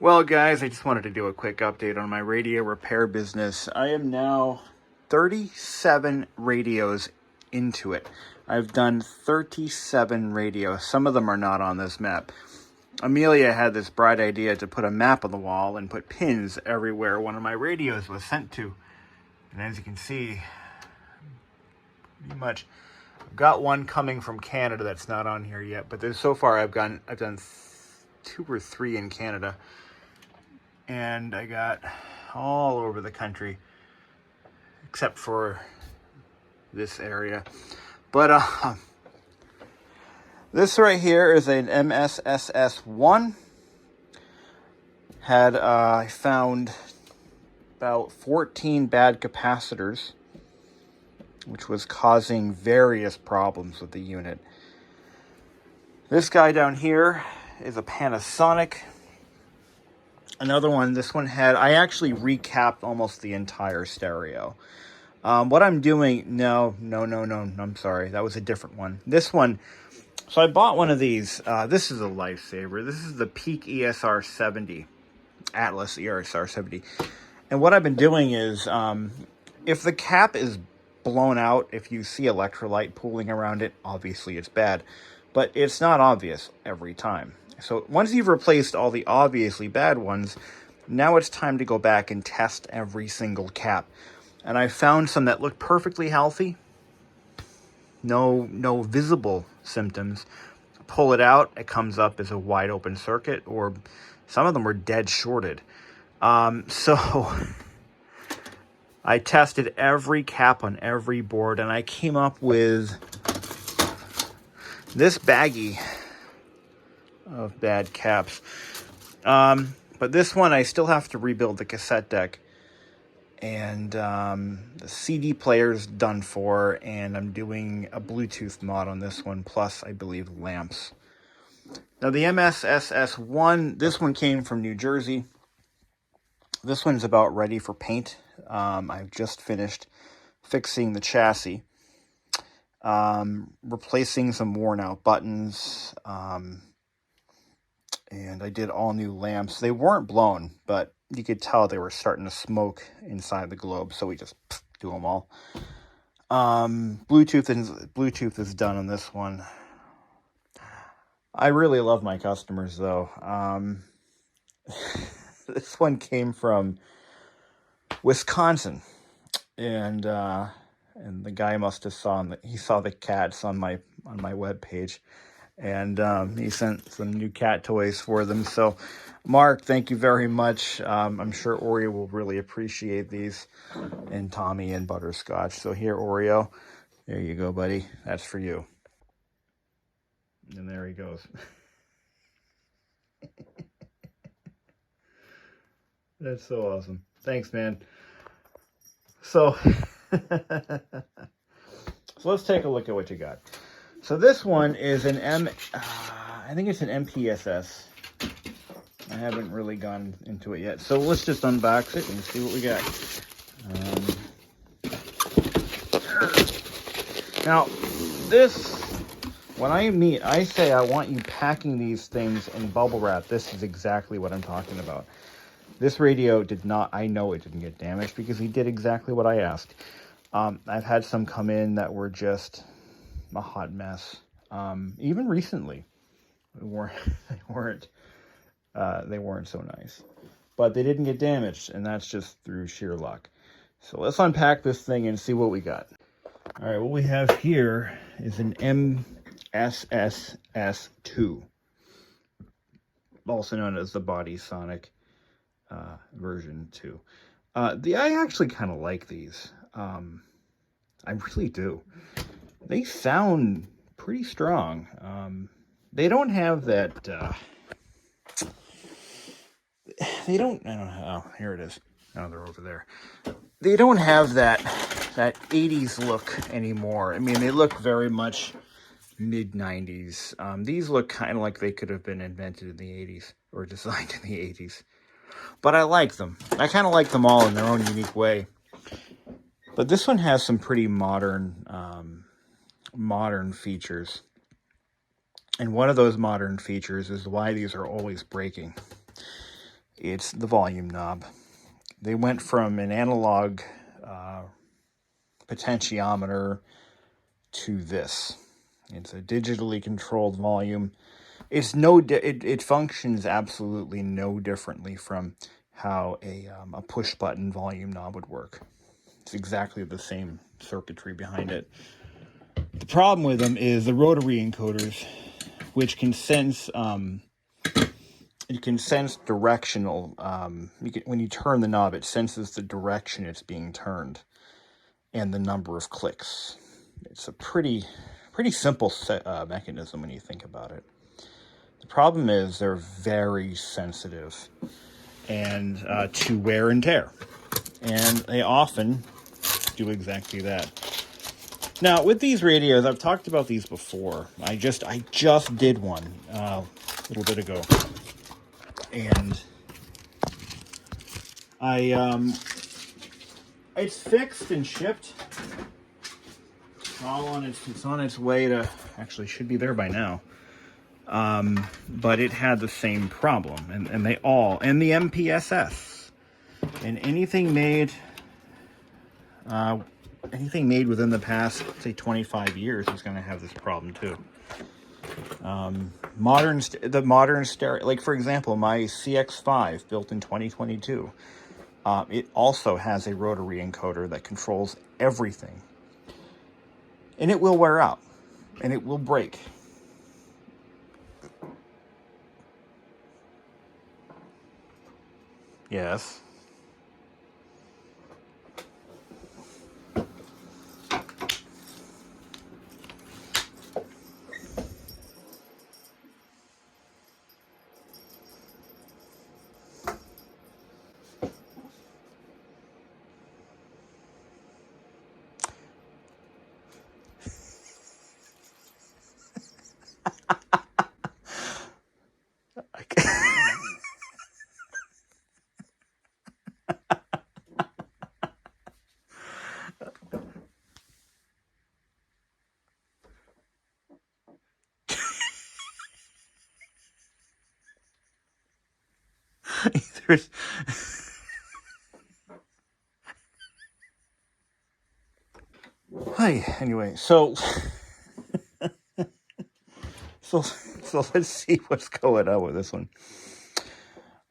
Well, guys, I just wanted to do a quick update on my radio repair business. I am now 37 radios into it. I've done 37 radios. Some of them are not on this map. Amelia had this bright idea to put a map on the wall and put pins everywhere one of my radios was sent to. And as you can see, pretty much, I've got one coming from Canada that's not on here yet. But so far, I've done 2 or 3 in Canada. And I got all over the country, except for this area. But this right here is an MSSS1. I found about 14 bad capacitors, which was causing various problems with the unit. This guy down here is a Panasonic. Another one, this one I actually recapped almost the entire stereo. What I'm doing, no, I'm sorry, that was a different one. This one, so I bought one of these. This is a lifesaver. This is the Peak ESR 70, Atlas ESR 70. And what I've been doing is, if the cap is blown out, if you see electrolyte pooling around it, obviously it's bad. But it's not obvious every time. So once you've replaced all the obviously bad ones, now it's time to go back and test every single cap. And I found some that looked perfectly healthy. No visible symptoms. Pull it out, it comes up as a wide open circuit, or some of them were dead shorted. So I tested every cap on every board, and I came up with this baggie of bad caps. But this one, I still have to rebuild the cassette deck. And the CD player's done for, and I'm doing a Bluetooth mod on this one, plus, I believe, lamps. Now, the MSSS1, this one came from New Jersey. This one's about ready for paint. I've just finished fixing the chassis, replacing some worn-out buttons, and I did all new lamps. They weren't blown, but you could tell they were starting to smoke inside the globe, so we just do them all. Bluetooth is done on this one. I really love my customers, though. This one came from Wisconsin, and the guy must have saw the cats on my webpage. And he sent some new cat toys for them. So, Mark, thank you very much. I'm sure Oreo will really appreciate these. And Tommy and Butterscotch. So here, Oreo. There you go, buddy. That's for you. And there he goes. That's so awesome. Thanks, man. So, let's take a look at what you got. So this one is an I think it's an MPSS. I haven't really gone into it yet. So let's just unbox it and see what we got. Now, when I say I want you packing these things in bubble wrap, this is exactly what I'm talking about. This radio I know it didn't get damaged because he did exactly what I asked. I've had some come in that were just a hot mess. Even recently, they weren't so nice, but they didn't get damaged, and that's just through sheer luck. So let's unpack this thing and see what we got. All right, what we have here is an MSSS2, also known as the Body Sonic version 2. I actually kind of like these. I really do. They sound pretty strong. They don't have that, I don't know, oh, here it is. No, they're over there. They don't have that 80s look anymore. I mean, they look very much mid-90s. These look kind of like they could have been invented in the 80s, or designed in the 80s. But I like them. I kind of like them all in their own unique way. But this one has some pretty modern features. And one of those modern features is why these are always breaking. It's the volume knob. They went from an analog potentiometer to this. It's a digitally controlled volume. It functions absolutely no differently from how a push button volume knob would work. It's exactly the same circuitry behind it. The problem with them is the rotary encoders, which can sense directional. When you turn the knob, it senses the direction it's being turned and the number of clicks. It's a pretty simple mechanism when you think about it. The problem is they're very sensitive and to wear and tear, and they often do exactly that. Now, with these radios, I've talked about these before. I just did one a little bit ago, and it's fixed and shipped. It's on its way to, actually should be there by now. But it had the same problem, and the MPSS, and anything made within the past, say, 25 years is going to have this problem too. Modern stereo, like for example, my CX5 built in 2022, it also has a rotary encoder that controls everything, and it will wear out, and it will break. Yes. Hi. Anyway, so let's see what's going on with this one.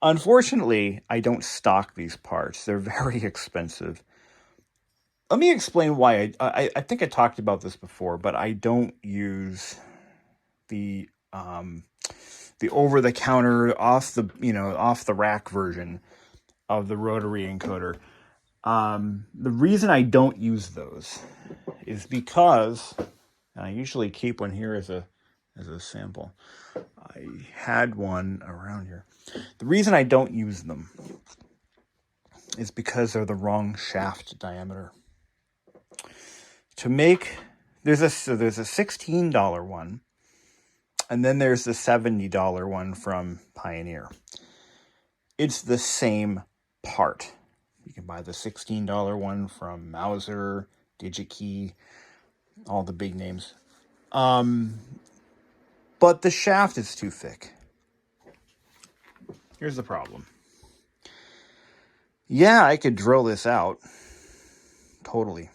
Unfortunately, I don't stock these parts. They're very expensive. Let me explain why. I think I talked about this before, but I don't use the over-the-counter, off the rack version of the rotary encoder. The reason I don't use those is because I usually keep one here as a sample. I had one around here. The reason I don't use them is because they're the wrong shaft diameter. There's a $16 one, and then there's the $70 one from Pioneer. It's the same part. You can buy the $16 one from Mauser, DigiKey, all the big names. But the shaft is too thick. Here's the problem. Yeah, I could drill this out. Totally.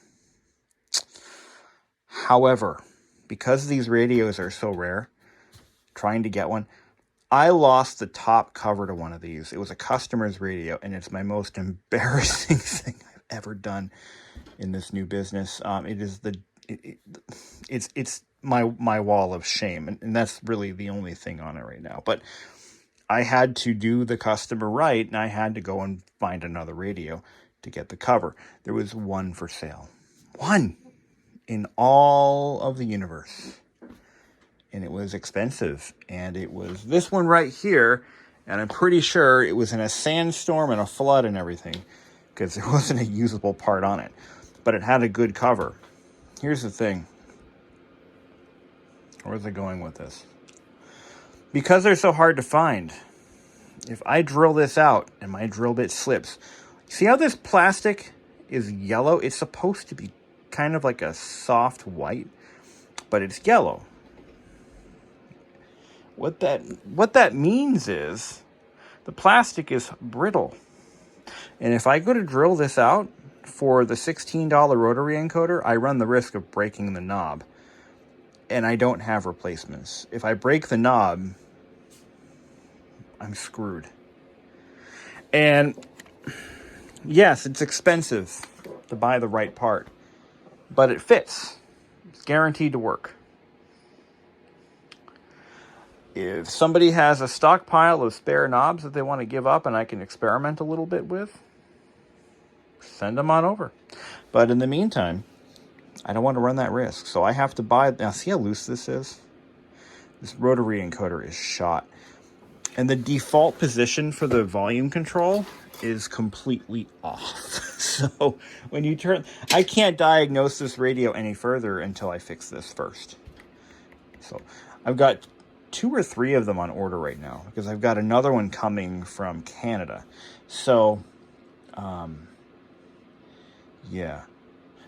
However, because these radios are so rare, trying to get one, I lost the top cover to one of these. It was a customer's radio, and it's my most embarrassing thing I've ever done in this new business. It's my wall of shame, and that's really the only thing on it right now. But I had to do the customer right, and I had to go and find another radio to get the cover. There was one for sale. One in all of the universe. And it was expensive. And it was this one right here. And I'm pretty sure it was in a sandstorm and a flood and everything, because there wasn't a usable part on it. But it had a good cover. Here's the thing. Where's it going with this? Because they're so hard to find, if I drill this out and my drill bit slips, see how this plastic is yellow? It's supposed to be kind of like a soft white, but it's yellow. What that means is The plastic is brittle. And if I go to drill this out for the $16 rotary encoder, I run the risk of breaking the knob. And I don't have replacements. If I break the knob, I'm screwed. And yes, it's expensive to buy the right part, but it fits. It's guaranteed to work. If somebody has a stockpile of spare knobs that they want to give up and I can experiment a little bit with, send them on over. But in the meantime, I don't want to run that risk. So I have to buy, now see how loose this is? This rotary encoder is shot. And the default position for the volume control is completely off. So when you turn, I can't diagnose this radio any further until I fix this first. So I've got 2 or 3 of them on order right now because I've got another one coming from Canada. So, yeah.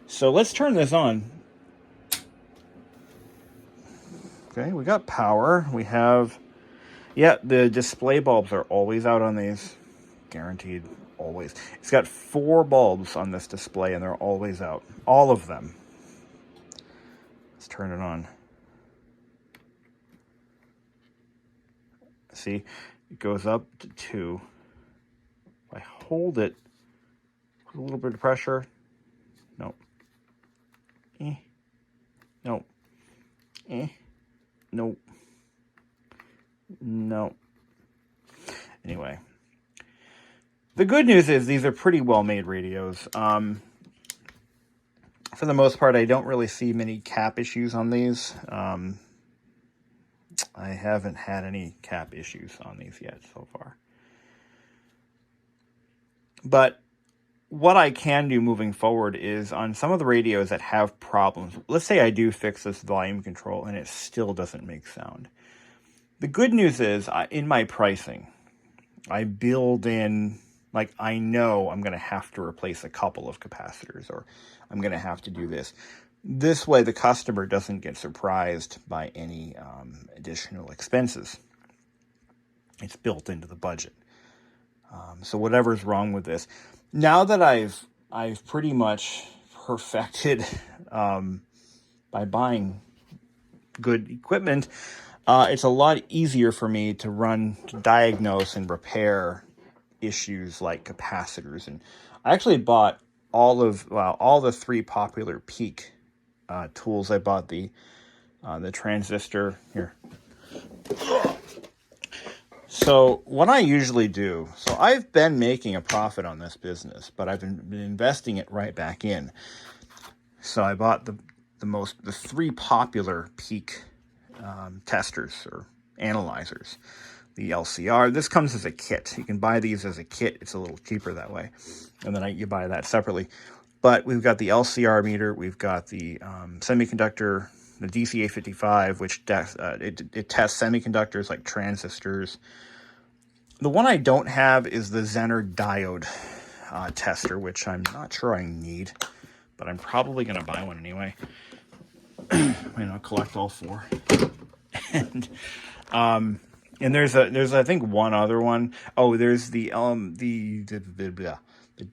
So let's turn this on. Okay, we got power. We have, yeah, the display bulbs are always out on these. Guaranteed, always. It's got 4 bulbs on this display and they're always out. All of them. Let's turn it on. See, it goes up to 2. If I hold it, put a little bit of pressure. Nope. Nope. Nope. Nope. Anyway. The good news is these are pretty well-made radios. For the most part, I don't really see many cap issues on these. I haven't had any cap issues on these yet so far. But what I can do moving forward is on some of the radios that have problems. Let's say I do fix this volume control and it still doesn't make sound. The good news is in my pricing, I build in, like, I know I'm going to have to replace a couple of capacitors or I'm going to have to do this. This way the customer doesn't get surprised by any additional expenses. It's built into the budget. So whatever's wrong with this. Now that I've pretty much perfected by buying good equipment, it's a lot easier for me to diagnose and repair issues like capacitors. And I actually bought all the 3 popular peak tools. I bought the transistor here. So what I usually do, so I've been making a profit on this business, but I've been investing it right back in. So I bought the 3 popular peak testers or analyzers. The LCR, this comes as a kit. You can buy these as a kit. It's a little cheaper that way. And then you buy that separately. But we've got the LCR meter. We've got the semiconductor, the DCA55, which it tests semiconductors like transistors. The one I don't have is the Zener diode tester, which I'm not sure I need, but I'm probably going to buy one anyway. Collect all 4. And there's I think one other one. Oh, there's the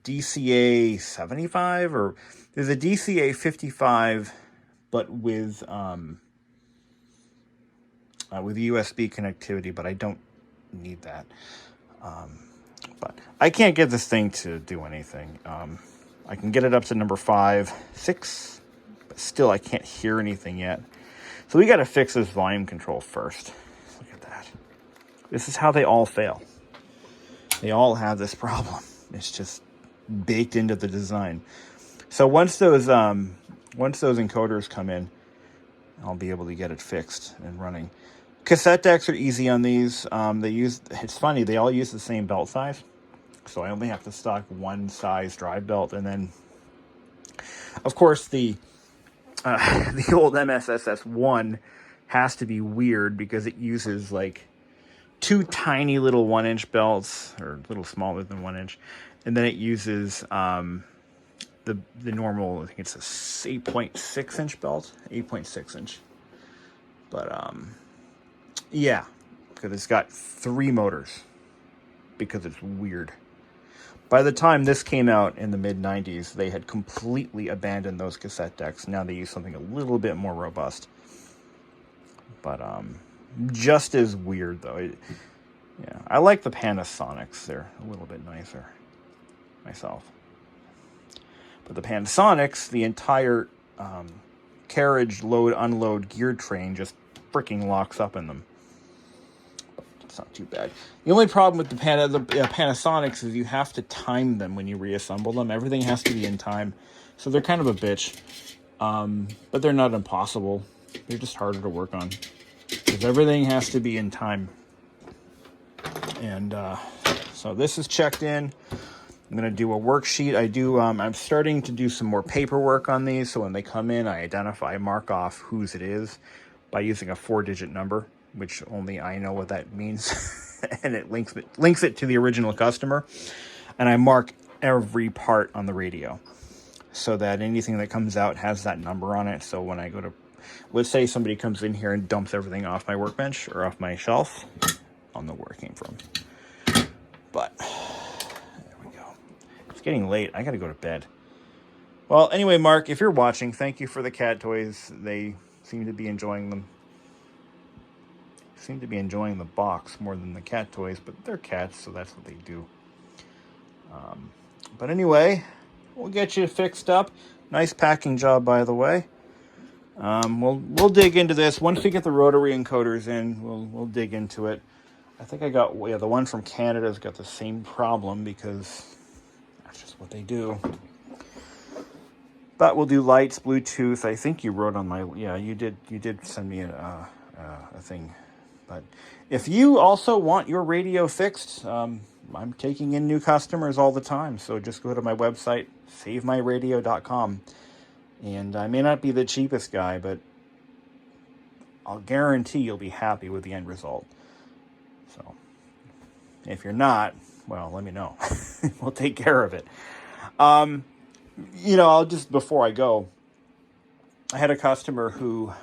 DCA 75, or there's a DCA 55, but with USB connectivity, but I don't need that. But I can't get this thing to do anything. I can get it up to number 5, 6, but still I can't hear anything yet. So we got to fix this volume control first. Look at that. This is how they all fail. They all have this problem. It's just baked into the design. So once those encoders come in, I'll be able to get it fixed and running. Cassette decks are easy on these. It's funny, they all use the same belt size. So I only have to stock one size drive belt, and then of course the old MSSS1 has to be weird because it uses like 2 tiny little 1-inch belts, or a little smaller than 1 inch, and then it uses the normal, I think it's a 8.6 inch belt, 8.6 inch. But yeah, because it's got 3 motors. because it's weird. By the time this came out in the mid-90s, they had completely abandoned those cassette decks. Now they use something a little bit more robust. But just as weird, though. Yeah, I like the Panasonics. They're a little bit nicer myself. But the Panasonics, the entire carriage load-unload gear train just freaking locks up in them. It's not too bad. The only problem with the Panasonics is you have to time them when you reassemble them. Everything has to be in time. So they're kind of a bitch. But they're not impossible. They're just harder to work on. Because everything has to be in time. And so this is checked in. I'm going to do a worksheet. I'm starting to do some more paperwork on these. So when they come in, I mark off whose it is by using a 4-digit number, which only I know what that means. And it links it to the original customer. And I mark every part on the radio so that anything that comes out has that number on it. So when I go to, let's say somebody comes in here and dumps everything off my workbench or off my shelf, I'll know where it came from. But there we go. It's getting late. I got to go to bed. Well, anyway, Mark, if you're watching, thank you for the cat toys. They seem to be enjoying them. Seem to be enjoying the box more than the cat toys, but they're cats, so that's what they do. But anyway, we'll get you fixed up. Nice packing job, by the way. We'll dig into this once we get the rotary encoders in. We'll dig into it. I think I got the one from Canada's got the same problem because that's just what they do. But we'll do lights, Bluetooth. I think you wrote on my you did send me a thing. But if you also want your radio fixed, I'm taking in new customers all the time. So just go to my website, savemyradio.com. And I may not be the cheapest guy, but I'll guarantee you'll be happy with the end result. So if you're not, well, let me know. We'll take care of it. I'll just, before I go, I had a customer who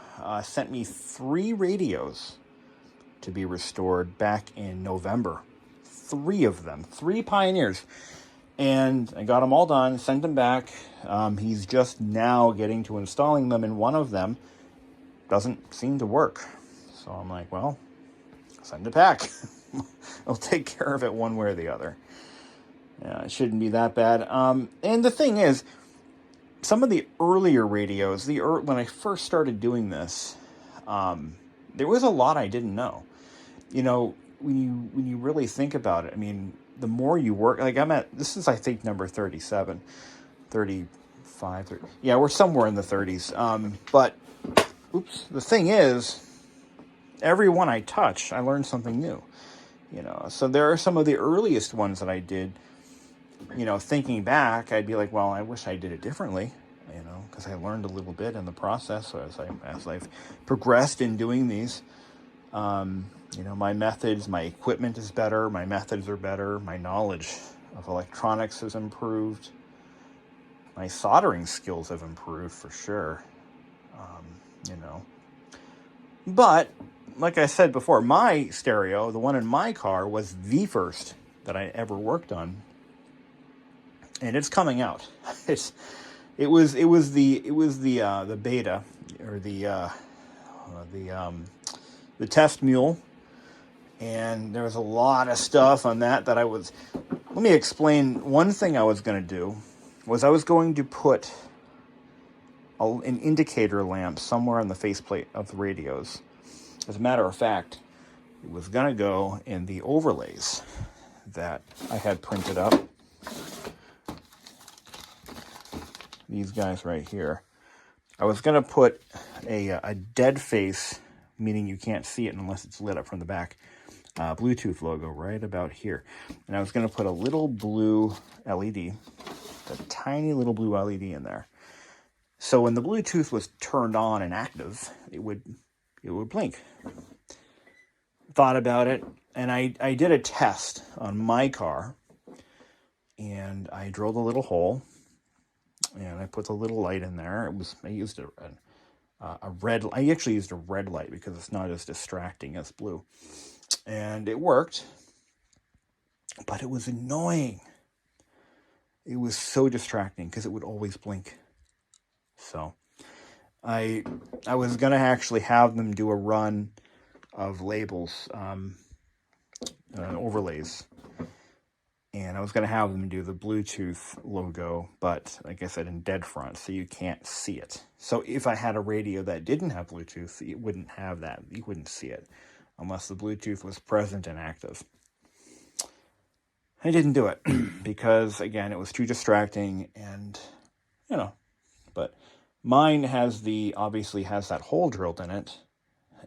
sent me 3 radios to be restored back in November. 3 of them, 3 Pioneers. And I got them all done, sent them back. He's just now getting to installing them, and one of them doesn't seem to work. So I'm like, well, send it back. I'll take care of it one way or the other. Yeah, it shouldn't be that bad. And the thing is, some of the earlier radios, when I first started doing this, there was a lot I didn't know. When you really think about it, I mean, the more you work, like this is, I think, number 37, 35, 30, yeah, we're somewhere in the 30s. But the thing is, every one I touch, I learn something new. So there are some of the earliest ones that I did. Thinking back, I'd be like, well, I wish I did it differently. Because I learned a little bit in the process. So as I've progressed in doing these, my methods, my equipment is better. My methods are better. My knowledge of electronics has improved. My soldering skills have improved for sure. But like I said before, my stereo, the one in my car, was the first that I ever worked on, and it's coming out. It was the beta, or the test mule, and there was a lot of stuff on that let me explain. One thing I was going to do was I was going to put an indicator lamp somewhere on the faceplate of the radios. As a matter of fact, it was going to go in the overlays that I had printed up. These guys right here. I was going to put a dead face, meaning you can't see it unless it's lit up from the back, Bluetooth logo right about here. And I was going to put a little blue LED, a tiny little blue LED in there. So when the Bluetooth was turned on and active, it would blink. Thought about it, and I did a test on my car, and I drilled a little hole, and I put the little light in there. I used a red. I actually used a red light because it's not as distracting as blue, and it worked. But it was annoying. It was so distracting because it would always blink. So I was going to actually have them do a run of labels, overlays. And I was going to have them do the Bluetooth logo, but like I said, in dead front, so you can't see it. So if I had a radio that didn't have Bluetooth, it wouldn't have that. You wouldn't see it unless the Bluetooth was present and active. I didn't do it because, again, it was too distracting and, but mine obviously has that hole drilled in it,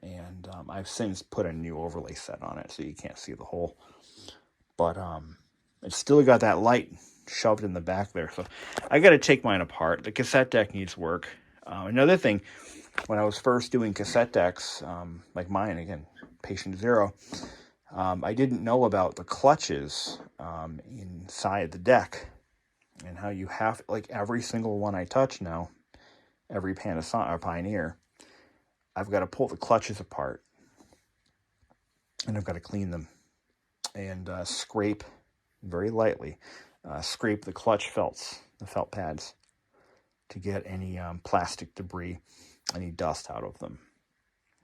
and I've since put a new overlay set on it so you can't see the hole. But it's still got that light shoved in the back there, so I got to take mine apart. The cassette deck needs work. Another thing, when I was first doing cassette decks, like mine, again, patient 0, I didn't know about the clutches inside the deck and how you have, like every single one I touch now, every Pioneer, I've got to pull the clutches apart and I've got to clean them and scrape very lightly, scrape the clutch felts, the felt pads, to get any plastic debris, any dust out of them.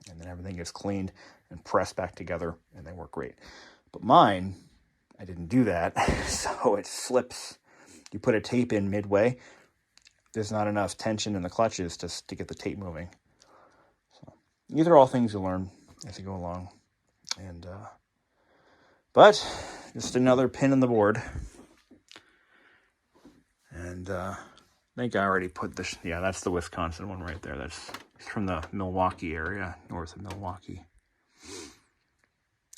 And then everything gets cleaned and pressed back together, and they work great. But mine, I didn't do that, so it slips. You put a tape in midway, there's not enough tension in the clutches to get the tape moving. So these are all things you learn as you go along. And but just another pin in the board. And I think I already put this. Yeah, that's the Wisconsin one right there. That's from the Milwaukee area, north of Milwaukee.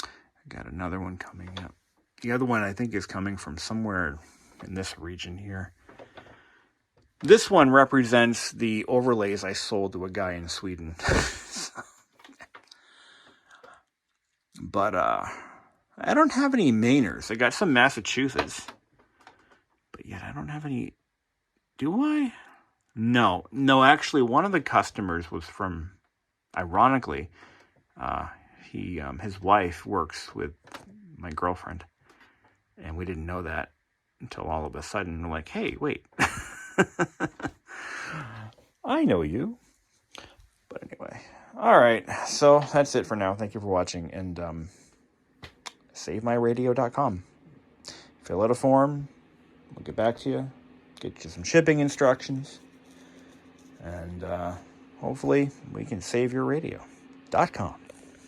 I got another one coming up. The other one I think is coming from somewhere in this region here. This one represents the overlays I sold to a guy in Sweden. But I don't have any Mainers. I got some Massachusetts. But yet I don't have any. Do I? No, actually one of the customers was from, ironically, his wife works with my girlfriend. And we didn't know that until all of a sudden we're like, hey, wait. I know you. But anyway. All right. So that's it for now. Thank you for watching. And savemyradio.com. Fill out a form. We'll get back to you. Get you some shipping instructions. And hopefully we can save your radio.com.